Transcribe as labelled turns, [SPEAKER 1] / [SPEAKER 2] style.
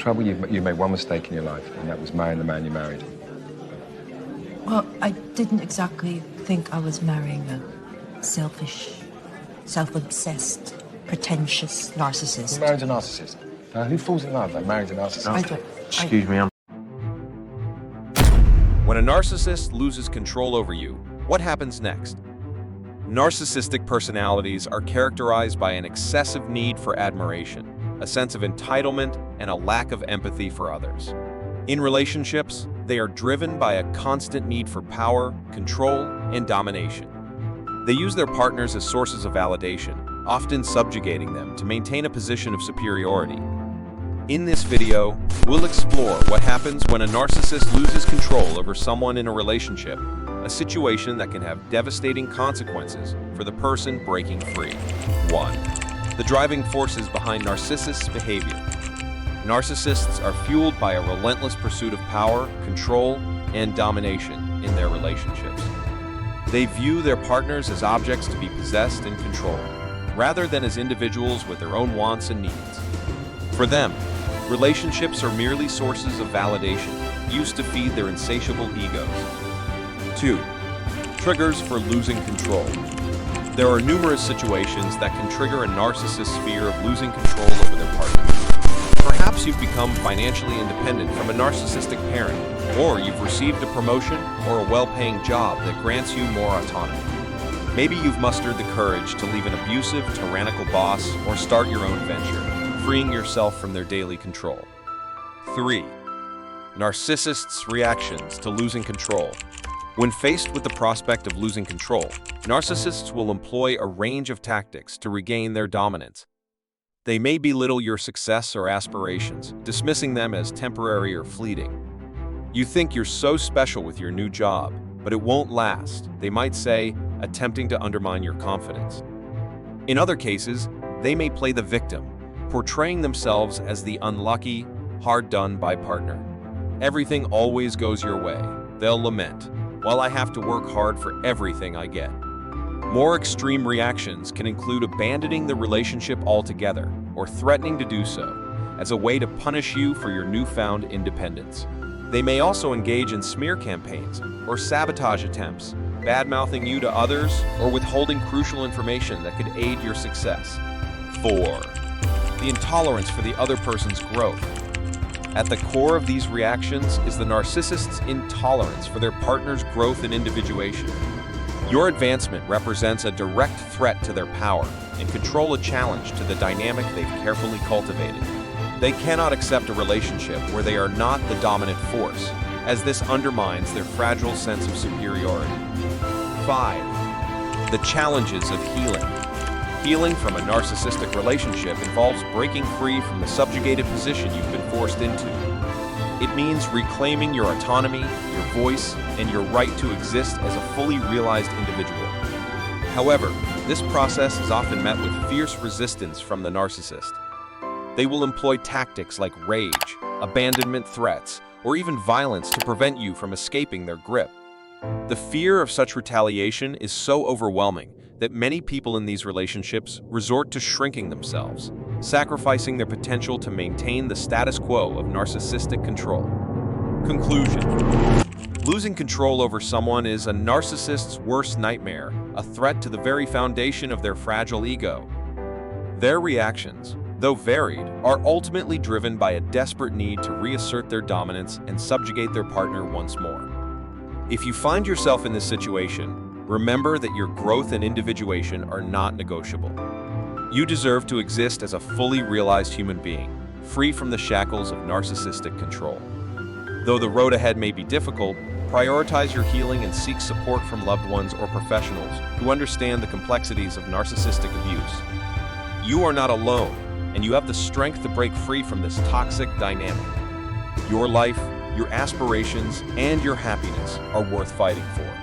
[SPEAKER 1] trouble? You made one mistake in your life, and that was marrying the man you married.
[SPEAKER 2] Well, I didn't exactly think I was marrying a selfish, self-obsessed, pretentious narcissist.
[SPEAKER 1] You married a narcissist. Now, who falls in love? They married a narcissist.
[SPEAKER 2] I don't.
[SPEAKER 3] Excuse me,
[SPEAKER 4] When a narcissist loses control over you, what happens next? Narcissistic personalities are characterized by an excessive need for admiration, a sense of entitlement, and a lack of empathy for others. In relationships, they are driven by a constant need for power, control, and domination. They use their partners as sources of validation, often subjugating them to maintain a position of superiority. In this video, we'll explore what happens when a narcissist loses control over someone in a relationship, a situation that can have devastating consequences for the person breaking free. 1. The driving forces behind narcissists' behavior. Narcissists are fueled by a relentless pursuit of power, control, and domination in their relationships. They view their partners as objects to be possessed and controlled, rather than as individuals with their own wants and needs. For them, relationships are merely sources of validation, used to feed their insatiable egos. 2. Triggers for losing control. There are numerous situations that can trigger a narcissist's fear of losing control over their partner. Perhaps you've become financially independent from a narcissistic parent, or you've received a promotion or a well-paying job that grants you more autonomy. Maybe you've mustered the courage to leave an abusive, tyrannical boss or start your own venture, freeing yourself from their daily control. 3. Narcissists' reactions to losing control. When faced with the prospect of losing control, narcissists will employ a range of tactics to regain their dominance. They may belittle your success or aspirations, dismissing them as temporary or fleeting. You think you're so special with your new job, but it won't last, they might say, attempting to undermine your confidence. In other cases, they may play the victim, portraying themselves as the unlucky, hard-done-by partner. Everything always goes your way, they'll lament, while I have to work hard for everything I get. More extreme reactions can include abandoning the relationship altogether or threatening to do so as a way to punish you for your newfound independence. They may also engage in smear campaigns or sabotage attempts, bad-mouthing you to others or withholding crucial information that could aid your success. 4. The intolerance for the other person's growth. At the core of these reactions is the narcissist's intolerance for their partner's growth and individuation. Your advancement represents a direct threat to their power and control, a challenge to the dynamic they've carefully cultivated. They cannot accept a relationship where they are not the dominant force, as this undermines their fragile sense of superiority. 5. The challenges of healing. Healing from a narcissistic relationship involves breaking free from the subjugated position you've been forced into. It means reclaiming your autonomy, your voice, and your right to exist as a fully realized individual. However, this process is often met with fierce resistance from the narcissist. They will employ tactics like rage, abandonment threats, or even violence to prevent you from escaping their grip. The fear of such retaliation is so overwhelming that many people in these relationships resort to shrinking themselves, sacrificing their potential to maintain the status quo of narcissistic control. Conclusion. Losing control over someone is a narcissist's worst nightmare, a threat to the very foundation of their fragile ego. Their reactions, though varied, are ultimately driven by a desperate need to reassert their dominance and subjugate their partner once more. If you find yourself in this situation, remember that your growth and individuation are not negotiable. You deserve to exist as a fully realized human being, free from the shackles of narcissistic control. Though the road ahead may be difficult, prioritize your healing and seek support from loved ones or professionals who understand the complexities of narcissistic abuse. You are not alone, and you have the strength to break free from this toxic dynamic. Your life, your aspirations, and your happiness are worth fighting for.